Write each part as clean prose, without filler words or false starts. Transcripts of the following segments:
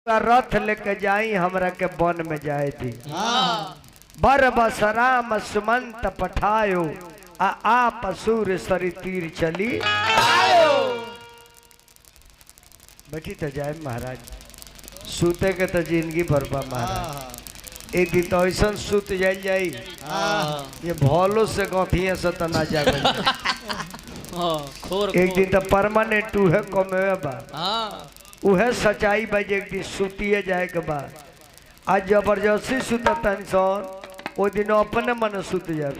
रथ लेके जाई हमरा के वन में जाए दी। बर बसराम सुमंत पठायो आप सूर सरी तीर चली बैठी तो जाए महाराज। सूते के तो जिंदगी भरबा महाराज। एक दिन तो ऐसा सूत जाई ये भोलो से गौथिया से तो ना जाए। एक दिन तो परमानेंट उहे कमे बा उहे सच्चाई बा। एक दिन सुतिए जाए के बाद आज जबरदस्ती सुता टेंशन वो दिन अपने मन सुत जाए।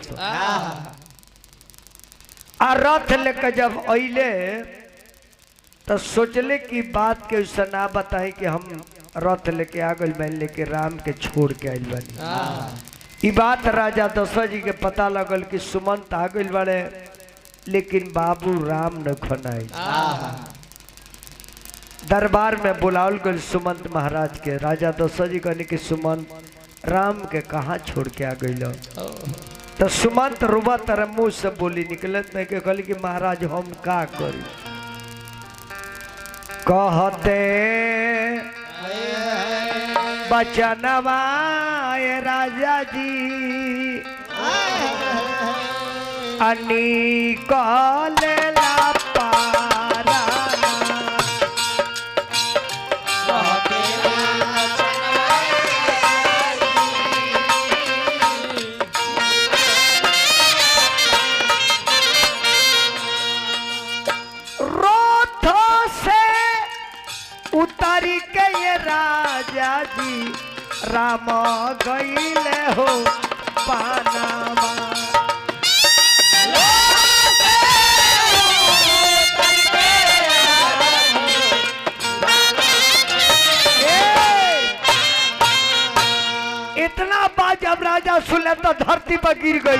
आ रथ लेकर जब अइले तो सोचले कि बात के उससे ना बताए कि हम रथ लेके आ गए बन लेके राम के छोड़ के आइल बनी। बात राजा दशरथ जी के पता लगल कि सुमंत आ गए बड़े लेकिन बाबू राम न खनाई। दरबार में बुलावल गए सुमंत महाराज के। राजा दशरथ जी कहने कि सुमंत राम के कहाँ छोड़ के आ गई। तो सुमंत रुबा तरह मुँह से बोली निकलत नहीं के कहली कि महाराज हम का करी। कहते बचनवा राजा जी निकलेला पारा उतारी के ये राजा जी राम गईले हो पानामा। इतना बात जब राजा सुने तो धरती पर गिर गई।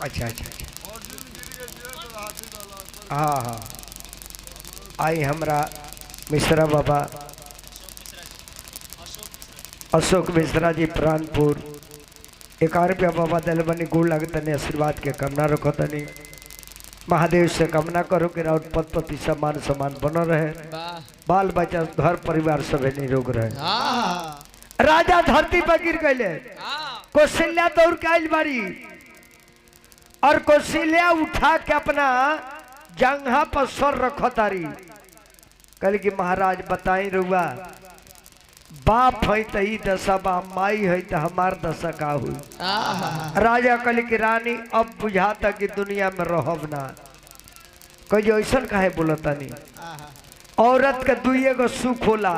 अच्छा अच्छा हाँ हाँ आई हमरा मिश्रा बाबा अशोक मिश्रा जी प्राणपुर 1 रुपया बाबा दिल बनी गुड़ लगतनी आशीर्वाद के कामना रखो तनी। महादेव से कामना करो कि राउत पद पति समान समान बनो रहे बाल बच्चा घर परिवार सब निरोग रहे। राजा धरती पर गिर गए। कौशल्या दौड़ के आइल बारी और कौशल्या उठा के अपना जंघा पर सर रखो तारी। कल की महाराज बताई रुआ बाप है तो ही दशा बा माई है तो हमार दशा का हुई। राजा कल की रानी अब बुझाता कि दुनिया में रहब ना। कोई जो ऐसा काहे बोलता नहीं। औरत के दुइये गो सुख होला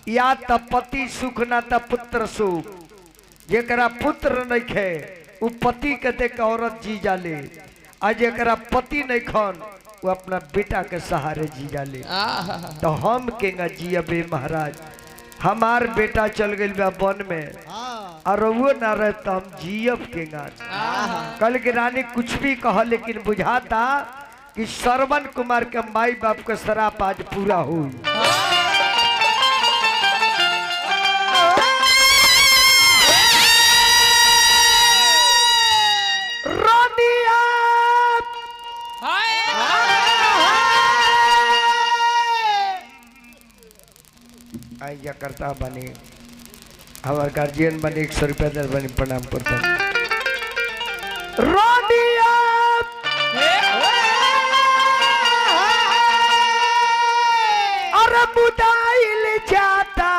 या तो पति सुख ना तो पुत्र सुख। जेकरा पुत्र नहीं खे वो पति के देख औरत जी जाले आ जरा पति नहीं खन वो अपना बेटा के सहारे जी जाले। तो हम केंगा जियबे महाराज। हमार बेटा चल गई वन में और वो ना रहे तो हम जियब केंगा। कल की रानी कुछ भी कह लेकिन बुझाता कि श्रवण कुमार के माई बाप के शराप आज पूरा हुई। आइया करता बनी हमारे गार्जियन बनी 100 रुपया दर बनी प्रणाम करता। अरे बुदाइल जाता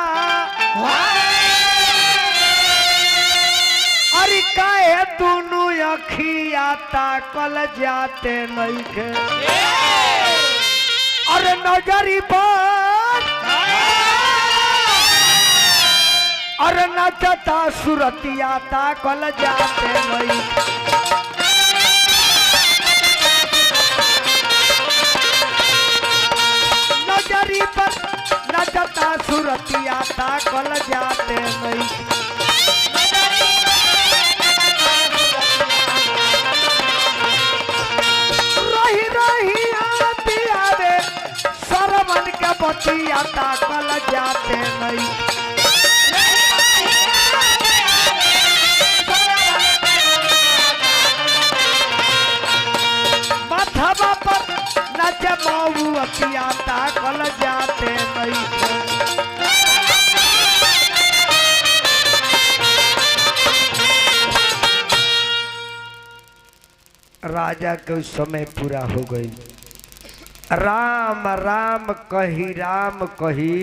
अरे काहे दोनों अखियाता कल जाते नहीं के। अरे नजरी पर अरे नचता सुरतियाता कल जाते नहीं। नजरी पर नचता सुरतियाता कल जाते नहीं। रही रही आती आवे सरवन के बतिया ताकल जाते नहीं। राजा के उस समय पूरा हो गई। राम राम कही राम कही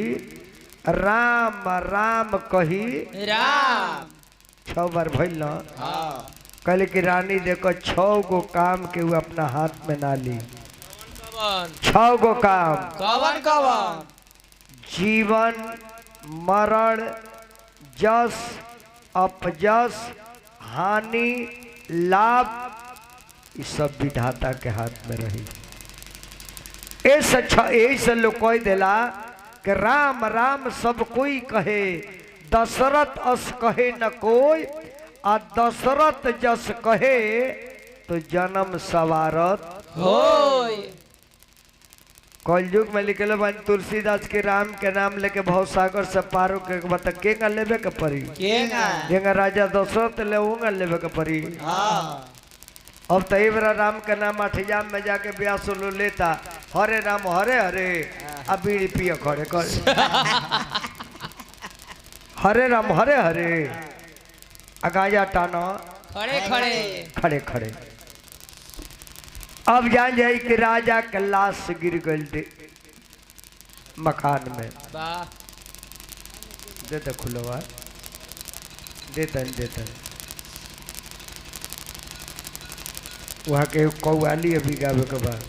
राम राम कही राम 6 बार भइल न। कहले कि रानी देखो 6 गो काम के वो अपना हाथ में ना ली। 6 गो काम कवन कवन जीवन मरण जस अपजस हानि लाभ इस सब विधाता के हाथ में रही। ऐसे लोग कह देला कि राम राम सब कोई कहे दशरथ अस कहे न कोई आ दशरथ जस कहे तो जन्म सवारत होय। कलयुग में लिखल बन तुलसीदास के राम के नाम लेके भवसागर से पारो के बता केगा लेवे के पड़ी केगा राजा दशरथ ले होगा लेवे के पड़ी। अब तई बरा राम के नाम अठियाम में जाके ब्यास लो लेता हरे राम हरे हरे अब बीड़ी पिय खड़े कर हरे राम हरे हरे अगाया टाना खड़े खड़े खड़े खड़े। अब जान जाए कि राजा के लाश गिर गई मकान में। देते खुलवा देते वहाँ के कौवाली अभी गावे के बाद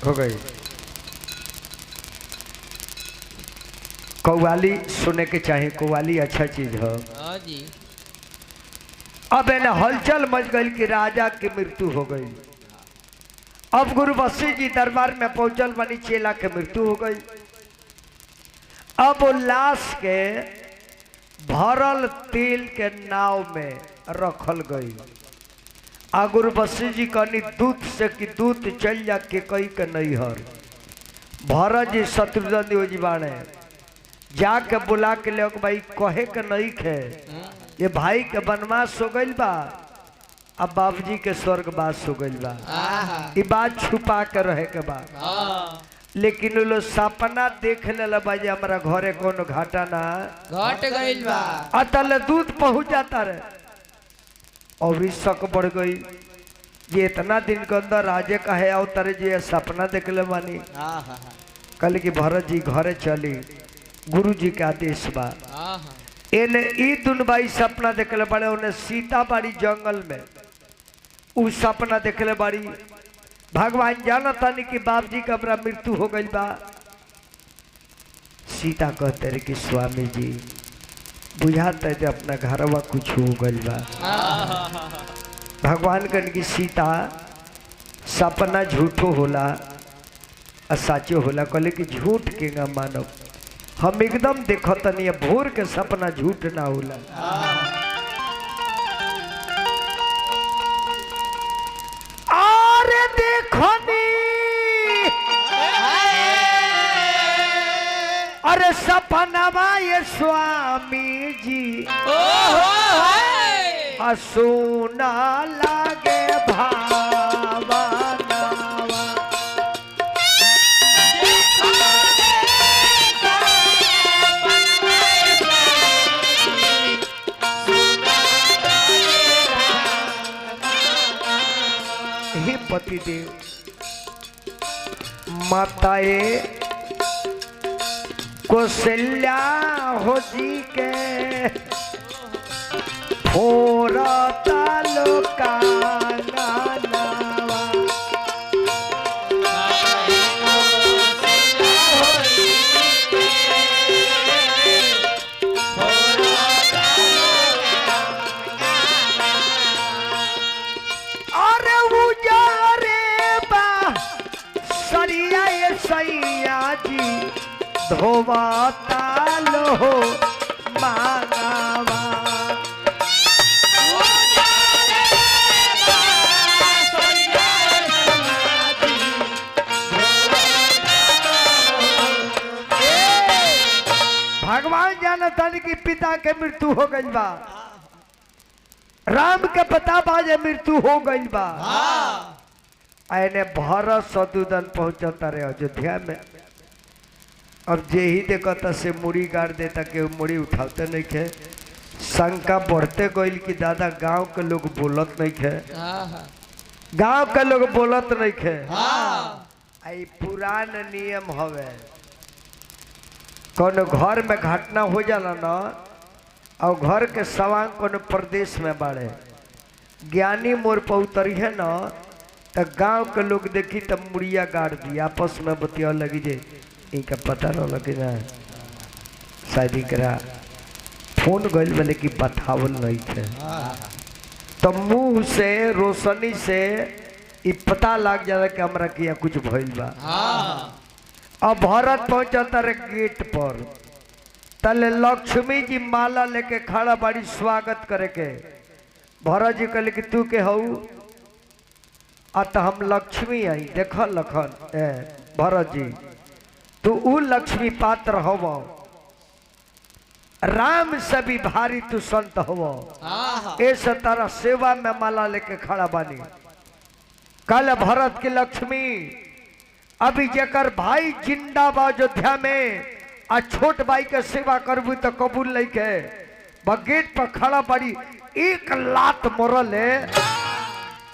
हो गई। कौवाली सुने के चाहिए, कौवाली अच्छा चीज है। अब एने हलचल मच गई कि राजा की मृत्यु हो गई। अब गुरु वशिष्ठ जी दरबार में पहुंचल बनी चेला के मृत्यु हो गई। अब वो लाश के भरल तेल के नाव में रखल गई। आ गुरु वशिष्ठ जी कहनी दूत से कि दूत चल जा के कई के नहीं हर भरत जी शत्रुघ्न जी बाणे जाके बुला के ले भाई कहे के नहीं खे ये भाई के वनवास हो गई बा अब बाबूजी के स्वर्गवास हो गई बा। ये बात छुपा के रहे के बा। लेकिन वो सपना देख ले बाजे हमारा घरे कोनो घाटा ना घट गई बा। अतल दूध पहुंच जाता रहे और शक बढ़ गई ये इतना दिन के अंदर राजे का है अवतारे जी सपना देख ले मानी। कल की भरत जी घरे चली गुरु जी के आदेश बा। एने ई दुनबाई सपना देखले बड़े उन्हें सीता बाड़ी जंगल में उ सपना देखले बाड़ी। भगवान जानता नहीं कि बाप जी का अपना मृत्यु हो गई बा। सीता कहते रहे कि स्वामी जी बुझाता है अपना घरवा कुछ हो गई बा। भगवान कहने की सीता सपना झूठो होला और साचो होला। कहले कि झूठ के ना मानो हम एकदम देखो तनी भोर के सपना झूठ ना होला। अरे देखो नी अरे सपना ये स्वामी जी सोना लागे भावा पति देव माताए कौशल्या हो जी के फोरा तालुका सैया जी धोवा तालो मानावा भगवान जानता कि पिता के मृत्यु हो गई बा। राम के पता बाजे मृत्यु हो गई बा। आने भरत शत्रुघ्न पहुंचता रहे अयोध्या में। अब जे ही देखता से मुड़ी गाड़ देता के मुड़ी उठाते नहीं खे शंका बढ़ते गइल कि दादा गांव के लोग बोलत नहीं खे, हाँ गांव के लोग बोलत नहीं खे। हाँ आई पुरान नियम हवे, कोनो घर में घटना हो जाला ना और घर के सवांग कोनो प्रदेश में बाड़े, ज्ञानी मोर पर उतरी है ना तो गांव के लोग देखी तब मुड़िया गाड़ दी, आपस में बतिया लगी जे इनका पता न लगे ना शादी करा फोन गइल वाले की बतावल नहीं थे। तो मुंह से रोशनी से इ पता लग जाला कि हमरा किया कुछ भइल बा। अब भरत पहुंचता रे गेट पर, तले लक्ष्मी जी माला लेके खड़ा बड़ी स्वागत करे के। भरत जी कहले कि तू के हऊ? तो हम लक्ष्मी आई। देख लखन भरत जी तू उ लक्ष्मी पात्र हव, राम से भी भारी तू संत हव, ऐसे तारा सेवा में माला लेके खड़ा बानी। कल भरत की लक्ष्मी अभी जेकर भाई जिंदा बा अयोध्या में आ छोट भाई के सेवा करबू तो कबूल नहीं के। गेट पर खड़ा बड़ी एक लात मोरल है,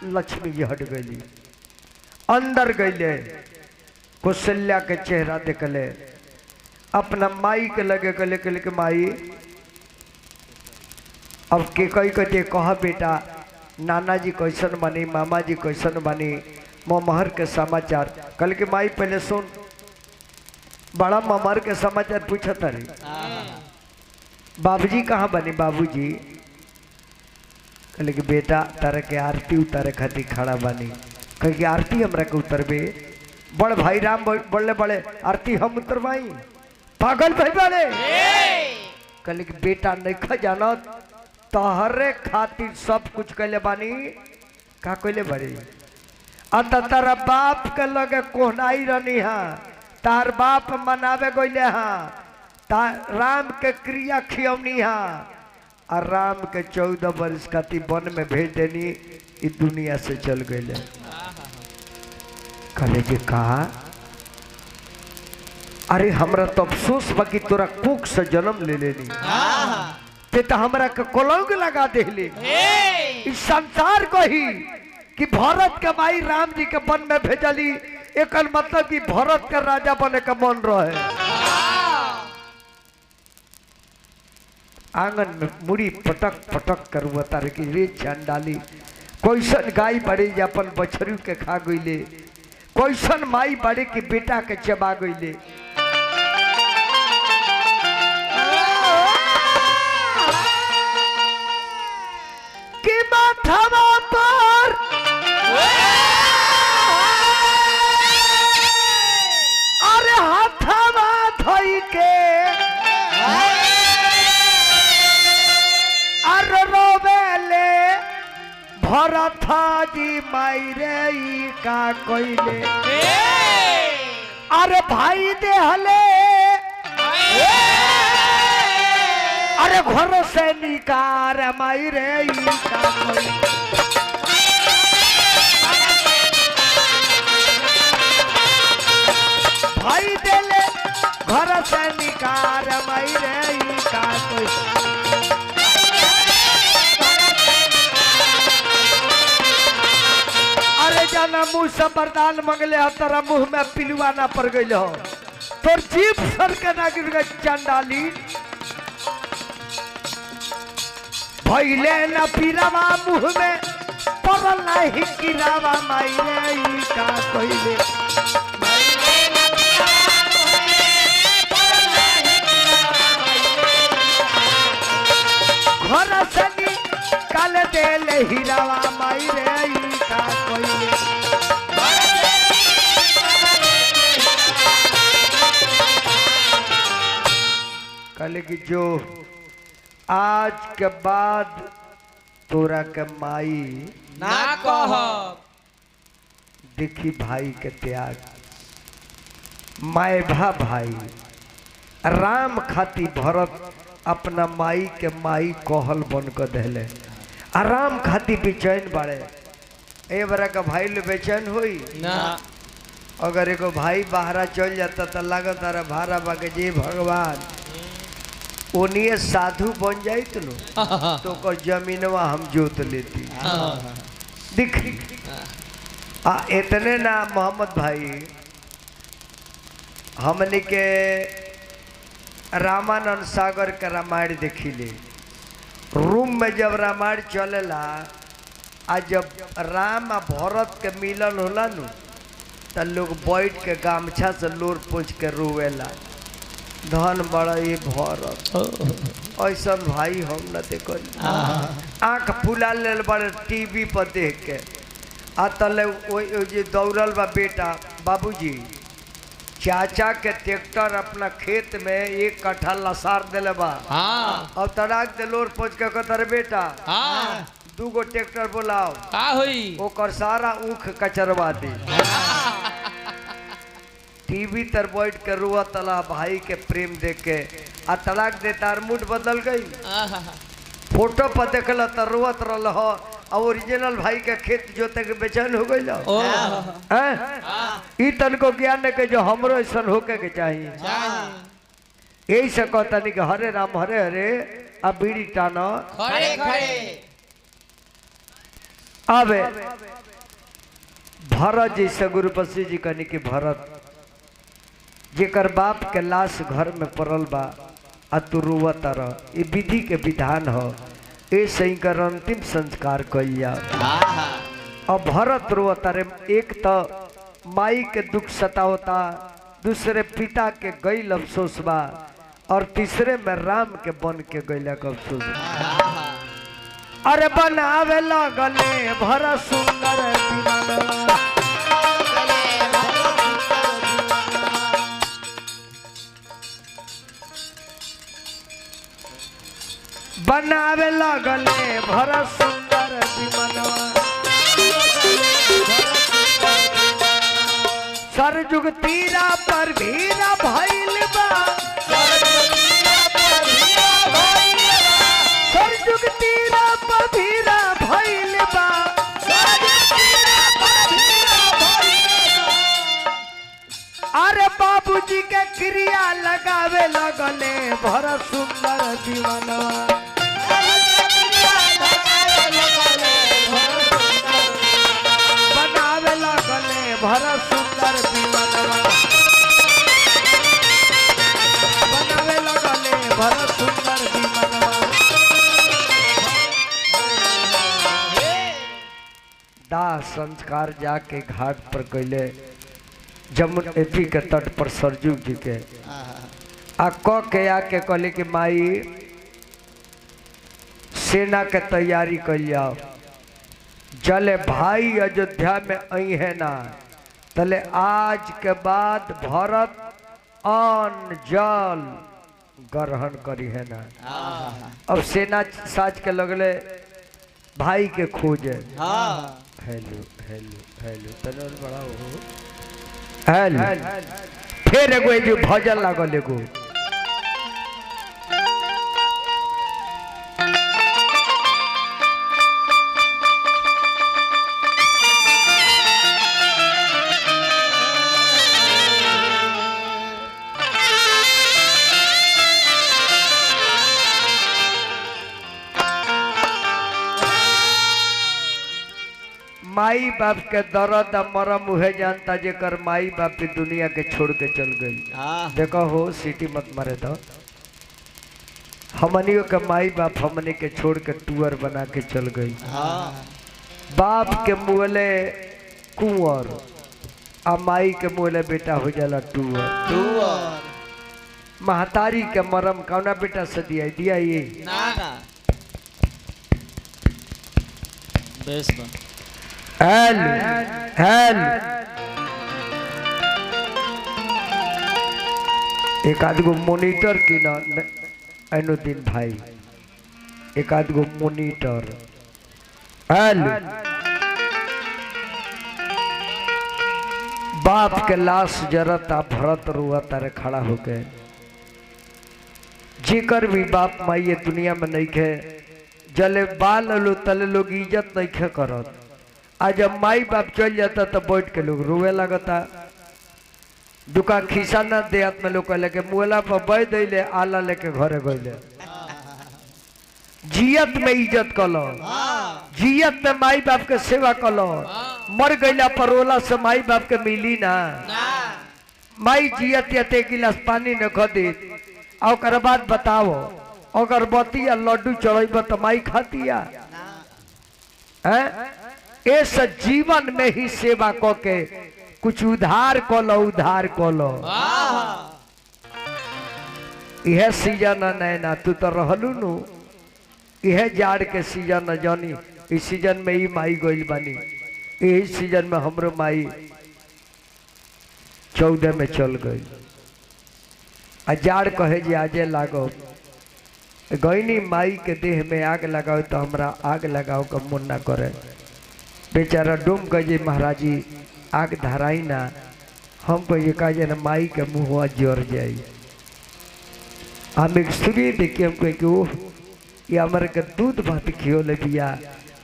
लक्ष्मी जी हट गई, अंदर गईले, कौशल्या के चेहरा देखले, अपना माई के लगे के लेके माई अब के कही कहते कह बेटा नाना जी कैसन बनी, मामा जी कैसन बनी, ममहर के समाचार। कल के माई पहले सुन, बड़ा ममहर के समाचार पूछा तारी। बाबूजी कहाँ बनी? बाबूजी कहले कि बेटा तारे के आरती उतारे खातिर खड़ा बनी। कहे कि आरती हमरा के उतरबे? बड़ भाई राम बड़े बड़े आरती हम उतरवाई? पागल भाई बड़े। कहले कि बेटा नहीं जानत तहरे खातिर सब कुछ कैले बानी। का कैले बड़ी? तारा बाप के लगे कोहनाई रहनी हा, तार बाप मनावे गईले हा, राम के क्रिया खियौनी हा, और राम के 14 वर्ष खातिर वन में भेज देनी, इस दुनिया से चल गए। कहले जी कहा अरे हमरा तो अफसोस बा कि तोरा कुक से जन्म ले लेनी, ते तो हमरा के कलंक लगा देली। इस संसार को ही कि भरत के माई राम जी के वन में भेजली, एक मतलब कि भरत के राजा बने का मन रहे। आंगन में मुड़ी पटक पटक कर तारे की रे चंडाली, कैसन गाय बड़े अपन बछरू के खा गईले, कैसन माई बड़े की बेटा के चबा गईले। कि माथवा पर अरे हाथवा धोई के अरे रोवेले भरत जी मायरे ई का कइले। अरे भाई देहले अरे घर से निकार मायरे ई का कइले। भाई देले घर से निकार मायरे ई का कइले। अरे जाना मुँह से वरदान मंगले हो, तेरा मुंह में पिलुआ ना पड़ गई हो, तोर जीभ सर के ना गिर गई चंडाली। भैले न पीरावा मुंह में पड़ल नहीं गिरावा मायरे ई का कइले। घर से निकाल देले हीरावा मायरे ई का कइले। कहले कि जो आज के बाद तोरा के माई ना कह देखी भाई के त्याग, माय भा भाई राम खाती भरत अपना माई के माई कहल बन कर देले। आराम खाती बेचैन बाड़े। ए बरा का भाई ले बेचैन हुई ना। अगर एगो भाई बाहरा चल जाता तो लागत अरे भारा बाके जे भगवान ओनिए साधु बन जाई तो ओकर जमीनवा हम जोत लेती। दिख इतने ना मोहम्मद भाई, हमने के रामानंद सागर के रामायण देखी ले। रूम में जब रामायण चलेला आ जब राम आ भरत के मिलन होला नु त लोग बैठ के गामछा से लोर पोछ के रोवेला, धन बड़ा ये भरत ऐसा भाई हम न देखो। आँख फुला ले बड़े टीवी पर देख के आ तले जे दौड़ल बा बेटा बाबूजी चाचा के ट्रैक्टर अपना खेत में 1 कट्ठा लसार दिले बा और तड़ाक दे लोर पोछ के कहतर बेटा 2 गो ट्रैक्टर बोलाओ का होई ओकर सारा ऊख कचरवा दे। टीवी तर बैठ के रुआ तला भाई के प्रेम देख के आ तड़ाक दे तार मूड बदल गई। फोटो पर देखल तो रुआत रल हो ओरिजिनल भाई के खेत जोते के बेचैन हो गई। ई तन को ज्ञान है कि जो हमरो ऐसा होके के चाहिए। यही से कहता नहीं कि हरे राम हरे हरे अब बीड़ी टानो खड़े खड़े। अबे भरत जी से गुरुपति जी कहनी कि भरत जेकर बाप के लाश घर में पड़ल बा आ तू रुआ तर, ये विधि के विधान हो, ऐसे ही कर अंतिम संस्कार कइल जाओ। और भरत रुआ तारे, एक तो माई के दुख सतावता, दूसरे पिता के गईल अफसोस बा, और तीसरे में राम के बन के गईला का अफसोस बा। अरे बनावे लगले भरत सुंदर दीवाना, बनावे लगले भरत सुंदर दीवाना। सरजुग तीरा पर भीरा भइल बा, सरजुग तीरा पर भीरा भइल बा। अरे बाबूजी के क्रिया लगावे लगले भरत सुंदर दीवाना। बनावे लगले भरत सुंदर दीवाना, बनावे लगले भरत सुंदर दीवाना। दाह संस्कार जाके घाट पर कैले जमुना एपी के तट पर सरजू जी के आ क के आके कहले कि माई सेना के तैयारी कर जाओ, जले भाई अयोध्या में आई है ना तले आज के बाद भरत अन्न जल ग्रहण करी है ना। अब सेना साज के लगले भाई के खोजे। हेलो हेलो हेलो तने बड़ा हो हेलो फिर एगो जो भजन लागल एगो माई बाप के दर्द मरम उहे जानता जेकर माई बाप भी दुनिया के छोड़ के चल गई। देखो हो सीटी मत मारे तो हमनियों के माई बाप हमने के छोड़ के टूअर बना के चल गई। बाप के मुहले कुंवर आ माई के मुहले बेटा हो जाला टूअर। महतारी के मरम कौना बेटा से दिया दिया ये हेल हेल एक आध गो मोनीटर की ना अनुद्दीन भाई, एक आध गो मोनीटर हेल बाप के लाश जरता भरत रुआ तारे खड़ा होके। जेकर भी बाप माई ये दुनिया में नहीं खे जले बाल लो तले लोग इज्जत नहीं खे करत। आज जब माई बाप चल जाता तो बैठ के लोग रोवे लगता। दुका खीसा न देत में लोग कहले के मुएला पर बह दैले आला लेके घरे गइले जियत में इज्जत कलो जियत में माई बाप के सेवा कलो मर गइला पर ओला से माई बाप के मिली ना माई जियत या ते गिलास पानी न खदी और बाद बताओ अगरबत्ती या लड्डू चढ़ेब तो माई खातिया इस जीवन में ही सेवा क के कुछ उधार कलो यह सीजन नैना तू तो रहलू नु यह जाड़ के सीजन जानी इस सीजन में ही माई गइल बानी यही सीजन में हमरो माई 14 में चल गई जाड़ कहे जे आजे लागो गईनी माई के देह में आग लगाओ तो हमरा आग लगाओ का मन ना करे बेचारा डूम कहे महाराज जी आग धराई ना हम कहे कहे ना माई के मुँह जर जाई हम एक सूर्य देखिए हम कहे कि ओह ये हमारे के दूध भात खियो ले बिया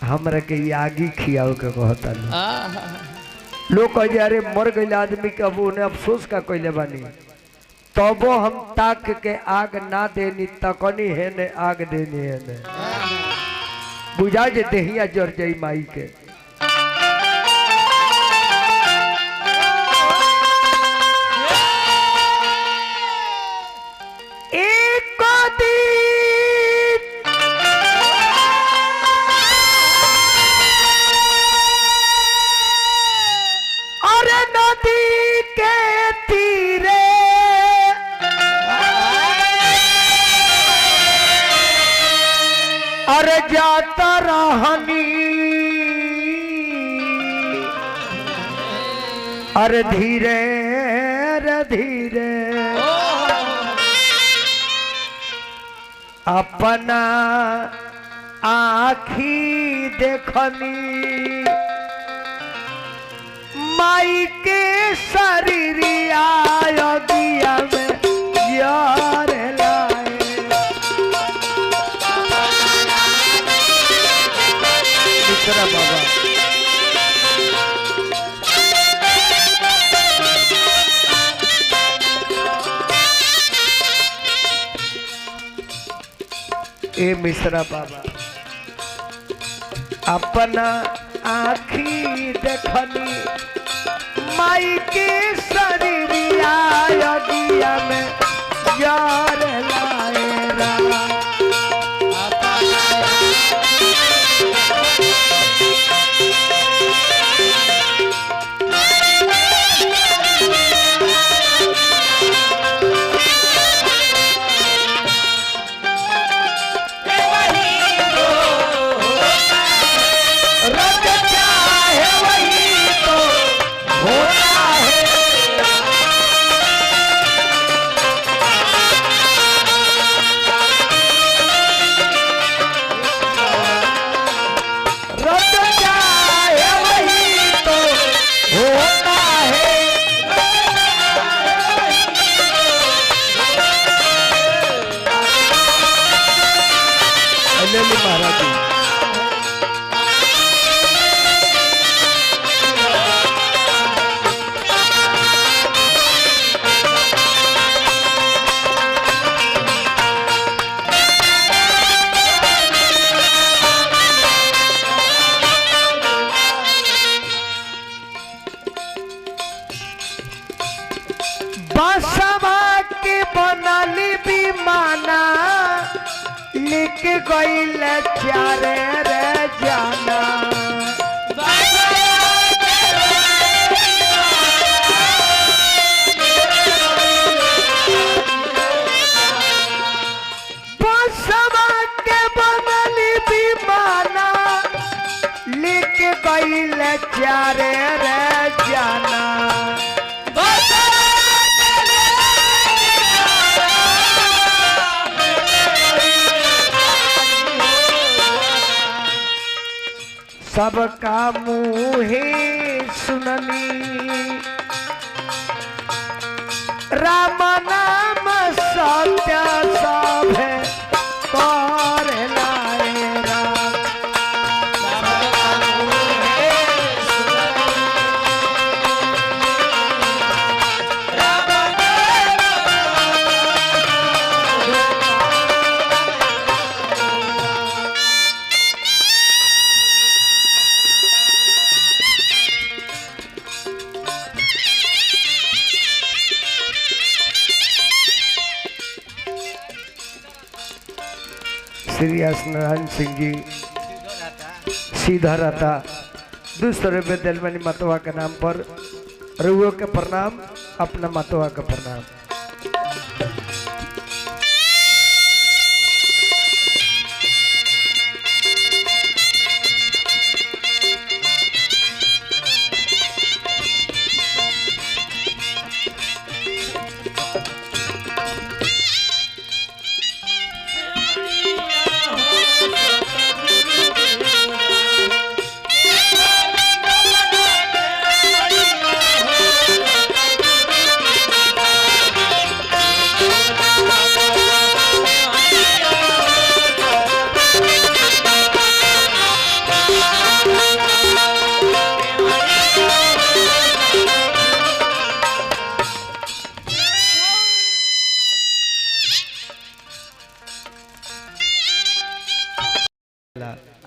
हमारे के ये आगी खियाओ के कहता लोग कहे अरे मर गए आदमी के अब उन्हें अफसोस का कैले बानी तबो हम ताक के आग ना देनी तकनी है ने आग देनी है ने बुझा जे देहिया जर जाई माई के अरे जाता रहनी अरे धीरे रे धीरे अपना आखी देखनी माई के शरीरिया योगिया में यार बाबा ए मिश्रा बाबा अपना आखी देखनी माई के शरीरिया योगिया में यार लाएरा महाराज बसवा के बनाली भी माना लिख गईल चारे रे जाना बसवा के बनाली भी माना लिख गईल चारे रे जाना सबका मुहे सुननी राम नाम सत्य सब कर लाए राम श्री नारायण सिंह जी सीधा रहता 200 रुपये दिल बनी मतवा के नाम पर रुओ के प्रणाम अपना मतवा का प्रणाम।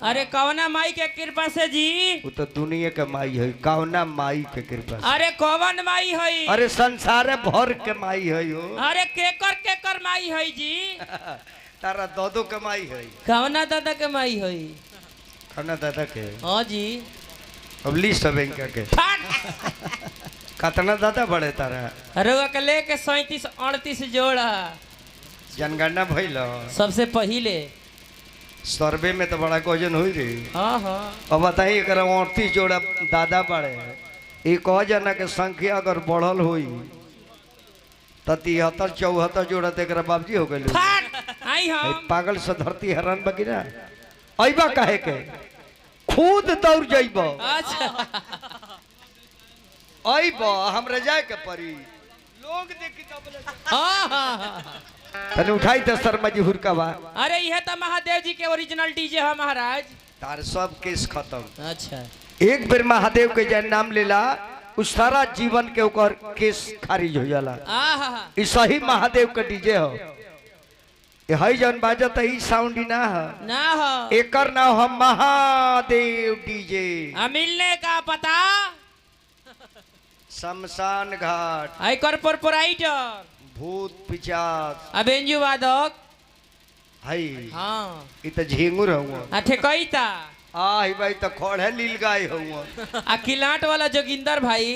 अरे कौना माई के कृपा से जी। वो तो दुनिया के माई है, कौना माई के कृपा से। अरे कौन माई है? अरे संसार भर के माई है हो। अरे केकर माई है जी? तारा दादो के माई है। कौना दादा के माई है? कौना दादा के? हाँ जी। अब लिस्ट है बैंक के। कितना दादा बड़े तारा? अरे वो के लेके 37-38 जोड़ा जनगणना भइल सबसे पहले सर्वे में तो बड़ा गोजन हुई रही। हाँ हाँ। अब बताइए एक 38 जोड़ा दादा बड़े एक जना के संख्या अगर बढ़ल हुई तो 73-74 जोड़ा तो एक बाबजी हो गए। आई हम पागल से धरती हैरान बगी ना अबा कहे के खुद दौड़ जाइब। अच्छा अब हमरा जाए के पड़ी लोग देखी तब हाँ हाँ। तने उठाई तो शर्मा जी हुरका बा। अरे यह तो महादेव जी के ओरिजिनल डीजे है महाराज। तार सब केस खत्म। अच्छा एक बेर महादेव के जय नाम लेला उस सारा जीवन के ऊपर केस खारिज हो जाला। ई सही महादेव के डीजे हो। ये हई जन बाजत है साउंड ही ना है ना हो एकर नाम हम महादेव डीजे। मिलने का पता शमशान घाट आई कॉर्पोरेटर भूत पिचास अबेंजू वादक हई हाँ इ त झिंगुर हुआ ठेकईता आई भाई त खड़े लील गाय हुआ किलाट वाला जोगिंदर भाई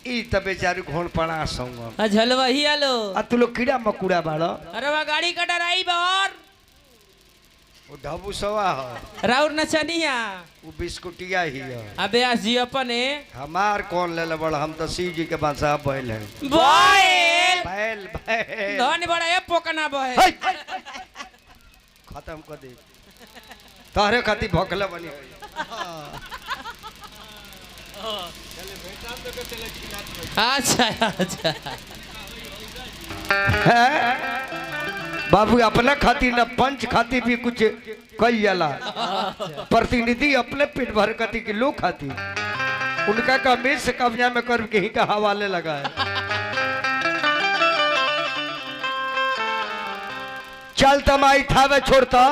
ई त बेचारी घोड़ पड़ा संग झलवही आलो आ तू लोग कीड़ा मकुड़ा बाड़ो। अरे वह गाड़ी का ड्राइवर वो ढबू सवा हो राउर नचनिया वो बिस्कुटिया ही है। अबे आज जी अपने हमार कौन ले बड़ हम तो शिव जी के बादशाह बैल है। बैल बैल बैल धन बड़ा है पोकना बहे है। खत्म कर दे तारे खाती भोकला बनी अच्छा अच्छा बाबू अपना खाती न पंच खाती भी कुछ कई जाला प्रतिनिधि अपने पेट भर खाती की लोग खाती उनका का मेज से कब्जा में कर के ही का हवाले लगा है। चल तमाई था वे छोड़ता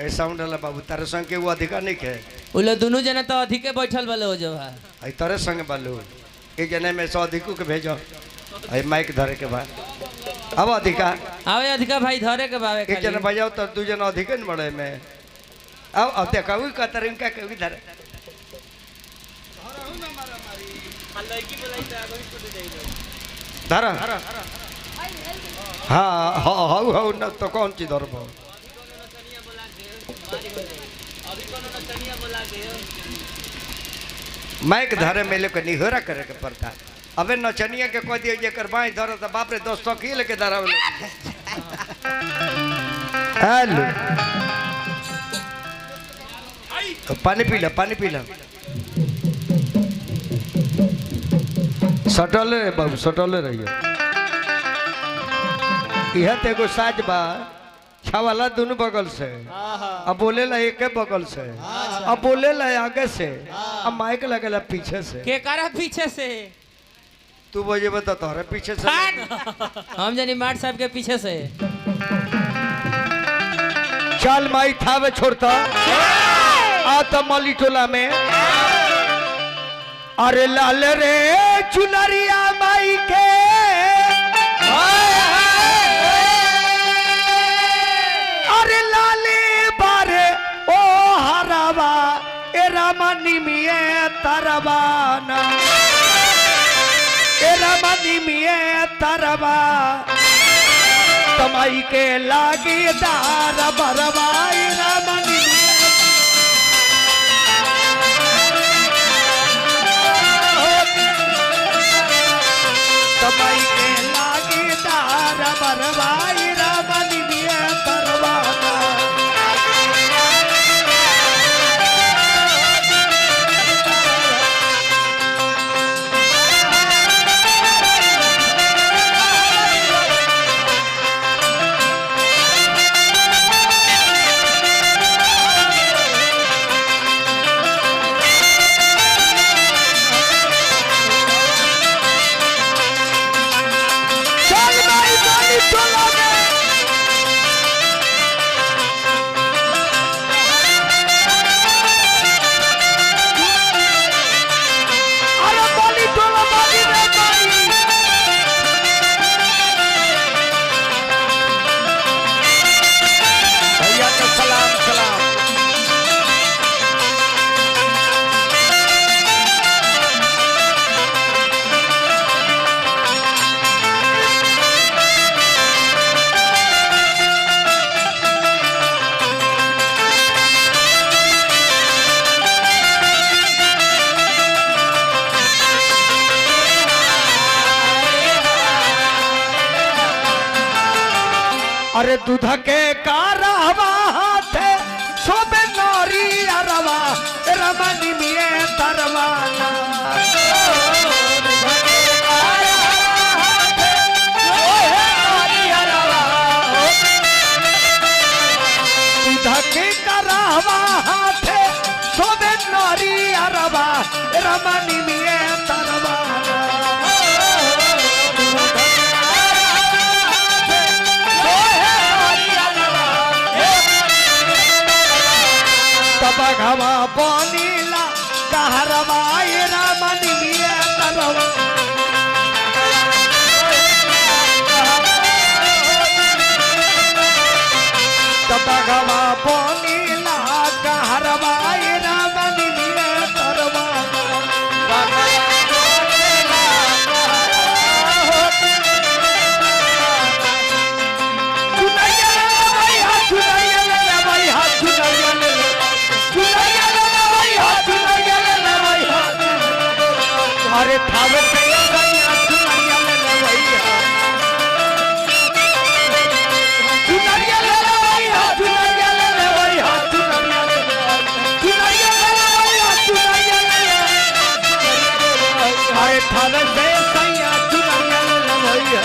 ऐसा उंडला बाबू तारे संग के वो अधिकार नहीं है। उले दोनों जना तो अधिके बैठल वाले हो जो है आई तारे संग बालू एक जने में 100 अधिकू के भेजो आई माइक धरे के बाद अब अधिकार आवे अधिका भाई धरे के बावे एक जन बजाओ तो दू जन अधिक न बड़े में अब देखा वही कहता रहे इनका कभी धरे धरा हाँ हाँ हाँ हाँ न तो कौन चीज धर माइक धरे मेले को निहोरा करे के पड़ता। अबे नचनिया के कह दिए जेकर बाई धर तो बाप रे दोस्तों की लेके धरावे हेलो पानी पी ला सटल रे बाबू सटल रहिए यह तो एगो साज बा छावाला दोनों बगल से अब बोले ला एक बगल से अब बोले ला आगे से अब माइक लगेला पीछे से के करा पीछे से तू बजे बता तोहरे पीछे से हम जानी माट साहब के पीछे से चल माई था वे छोड़ता आ तो मली टोला में अरे लाल रे चुनरिया माई के तरवाना ए रमनी में तरवा तमाई के लागी दार बरवाई रमनी तमाई के लागी दार बरवाई रमनी में तरवाना अरे दूध के कारवा हाथे शोभे नौरी अरवा रमनी में तरवाना दूध के कारवा हाथे शोभे नौरी अरवा रमनी में तरवाना भगवा बनीला कहरवाई रमनी में तरवा भगवा बनीला कहरवाई रमनी में तरवा अरे थावे पे गैया चुनरिया ले लवैया चुनरिया ले लवैया चुनरिया ले लवैया चुनरिया ले लवैया चुनरिया ले अरे थावे पे गैया चुनरिया ले लवैया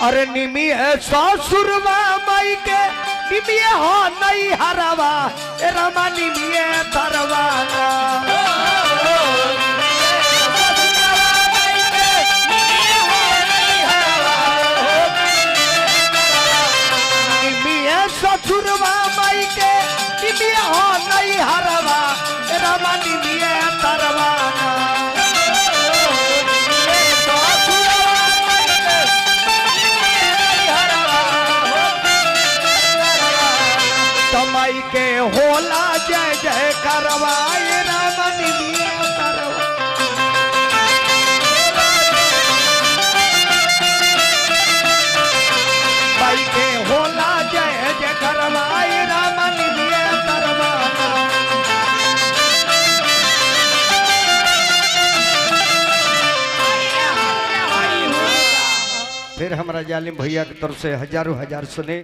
अरे निमी है ससुरवा माई के निमी हो नहीं हरवा रमा निमी है तरवाना निमी है ससुरवा माई के निमी हो नहीं हरवा रमा निमी है तरवाना तमाई के होला जय जय करवाए रमनी में तरवा माई के होला जय जय करवाए रमनी में तरवा फिर हमारा जालिम भैया की तरफ से हजारों हजार सुने